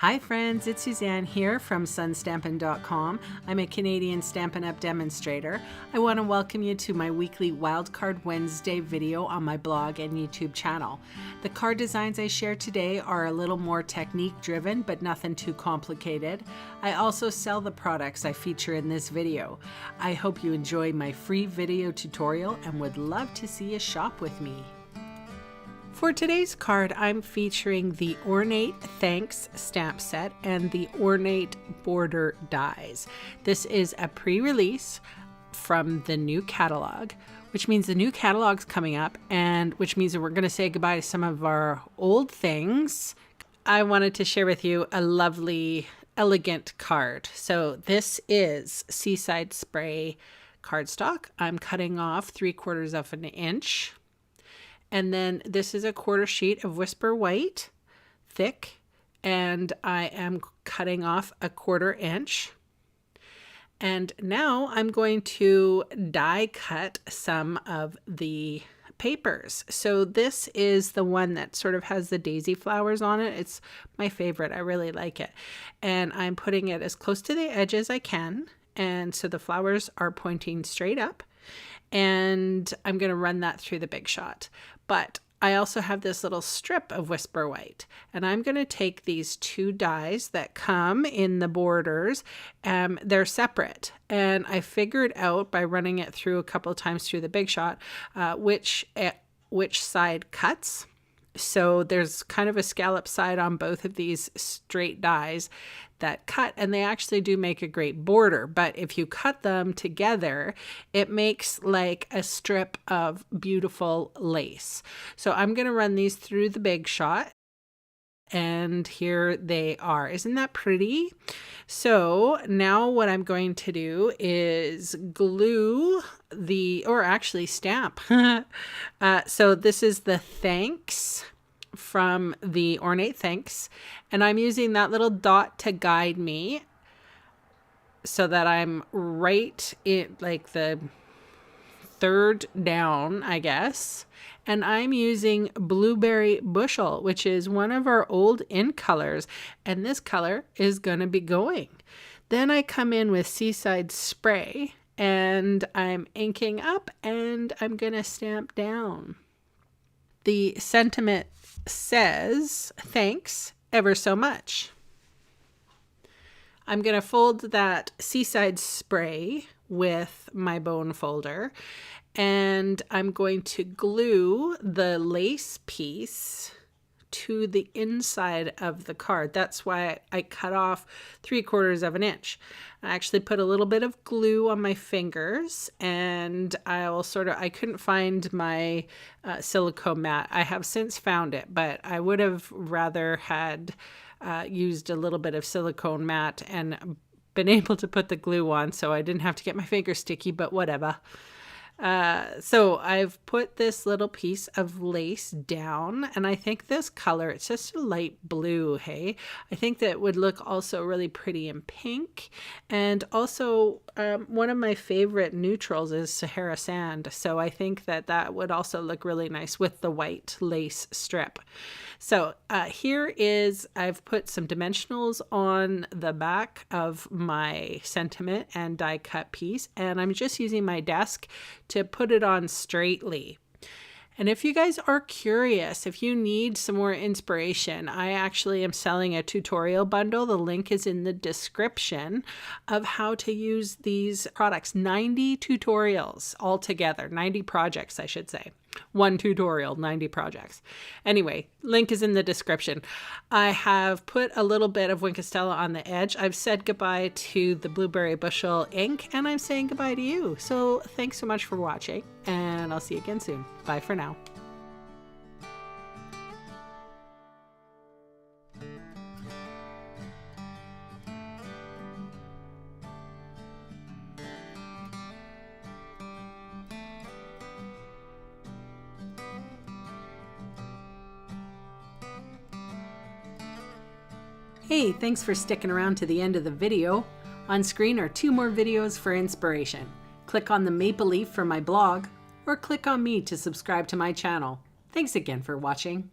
Hi friends, it's Suzanne here from sunstampin.com. I'm a Canadian Stampin' Up! Demonstrator. I want to welcome you to my weekly Wildcard Wednesday video on my blog and YouTube channel. The card designs I share today are a little more technique driven, but nothing too complicated. I also sell the products I feature in this video. I hope you enjoy my free video tutorial and would love to see you shop with me. For today's card, I'm featuring the Ornate Thanks stamp set and the Ornate border dies. This is a pre-release from the new catalog, which means the new catalog's coming up, and which means that we're going to say goodbye to some of our old things. I wanted to share with you a lovely, elegant card. So this is Seaside Spray cardstock. I'm cutting off 3/4 of an inch. And then this is a 1/4 sheet of Whisper White, thick, and I am cutting off a 1/4 inch. And now I'm going to die cut some of the papers. So this is the one that sort of has the daisy flowers on it. It's my favorite. I really like it. And I'm putting it as close to the edge as I can. And so the flowers are pointing straight up. And I'm going to run that through the Big Shot. But I also have this little strip of Whisper White, and I'm going to take these two dies that come in the borders. They're separate, and I figured out by running it through a couple of times through the Big Shot which side cuts. So there's kind of a scallop side on both of these straight dies that cut, and they actually do make a great border. But if you cut them together, it makes like a strip of beautiful lace. So I'm going to run these through the Big Shot, and here they are. Isn't that pretty? So now what I'm going to do is glue stamp. So this is the thanks from the Ornate Thanks, and I'm using that little dot to guide me so that I'm right in like the third down, I guess. And I'm using Blueberry Bushel, which is one of our old in colors, and this color is going to be going. Then I come in with Seaside Spray, and I'm inking up, and I'm going to stamp down. The sentiment says, "Thanks ever so much." I'm going to fold that Seaside Spray with my bone folder, and I'm going to glue the lace piece to the inside of the card. That's why I cut off 3/4 of an inch. I actually put a little bit of glue on my fingers, and I couldn't find my silicone mat. I have since found it, but I would have rather had used a little bit of silicone mat and been able to put the glue on so I didn't have to get my fingers sticky, but whatever. So I've put this little piece of lace down, and I think this color, it's just a light blue, hey? I think that would look also really pretty in pink. And also one of my favorite neutrals is Sahara Sand. So I think that that would also look really nice with the white lace strip. So I've put some dimensionals on the back of my sentiment and die cut piece, and I'm just using my desk to put it on straightly. And if you guys are curious, if you need some more inspiration, I actually am selling a tutorial bundle. The link is in the description of how to use these products. 90 tutorials altogether, 90 projects, I should say. One tutorial, 90 projects. Anyway, link is in the description. I have put a little bit of Wink of Stella on the edge. I've said goodbye to the Blueberry Bushel ink, and I'm saying goodbye to you. So thanks so much for watching, and I'll see you again soon. Bye for now. Hey, thanks for sticking around to the end of the video. On screen are 2 more videos for inspiration. Click on the maple leaf for my blog, or click on me to subscribe to my channel. Thanks again for watching.